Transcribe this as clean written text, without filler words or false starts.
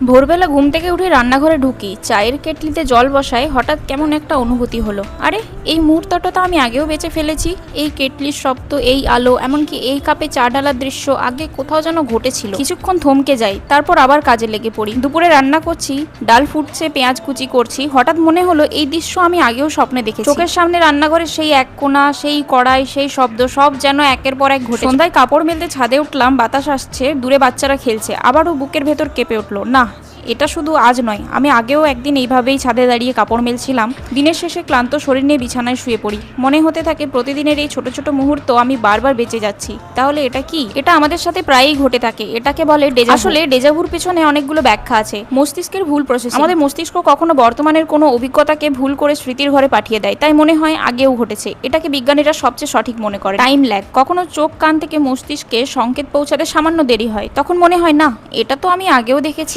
ভোরবেলা ঘুম থেকে উঠে রান্নাঘরে ঢুকি, চায়ের কেটলিতে জল বসাই, হঠাৎ কেমন একটা অনুভূতি হলো। আরে, এই মুহূর্তটা তো আমি আগেও বেঁচে ফেলেছি। এই কেটলির শব্দ, এই আলো, এমনকি এই কাপে চা ঢালার দৃশ্য আগে কোথাও যেন ঘটেছিল। কিছুক্ষণ থমকে যাই, তারপর আবার কাজে লেগে পড়ি। দুপুরে রান্না করছি, ডাল ফুটছে, পেঁয়াজ কুচি করছি। হঠাৎ মনে হলো এই দৃশ্য আমি আগেও স্বপ্নে দেখেছি। চোখের সামনে রান্নাঘরের সেই এক কোণা, সেই কড়াই, সেই শব্দ, সব যেন একের পর এক ঘটে। সন্ধ্যায় কাপড় মেলতে ছাদে উঠলাম, বাতাস আসছে, দূরে বাচ্চারা খেলছে। আবারও বুকের ভেতর কেঁপে উঠলো, না, এটা শুধু আজ নয়, আমি আগেও একদিন এইভাবেই ছাদে দাঁড়িয়ে কাপড় মেলছিলাম। দিনের শেষে ক্লান্ত শরীর নিয়ে বিছানায় শুয়ে পড়ি। মনে হতে থাকে প্রতিদিনের এই ছোট ছোট মুহূর্ত আমি বারবার বেঁচে যাচ্ছি। তাহলে এটা কি? এটা আমাদের সাথে প্রায়ই ঘটে থাকে। এটাকে বলে ডেজা। আসলে ডেজাভুর পিছনে অনেকগুলো ব্যাখ্যা আছে। মস্তিষ্কের ভুল প্রসেস। আমাদের মস্তিষ্ক কখনো বর্তমানের কোনো অভিজ্ঞতাকে ভুল করে স্মৃতির ঘরে পাঠিয়ে দেয়, তাই মনে হয় আগেও ঘটেছে। এটাকে বিজ্ঞানীরা সবচেয়ে সঠিক মনে করে টাইম ল্যাগ। কখনো চোখ কান থেকে মস্তিষ্কে সংকেত পৌঁছাতে সামান্য দেরি হয়, তখন মনে হয় না, এটা তো আমি আগেও দেখেছি।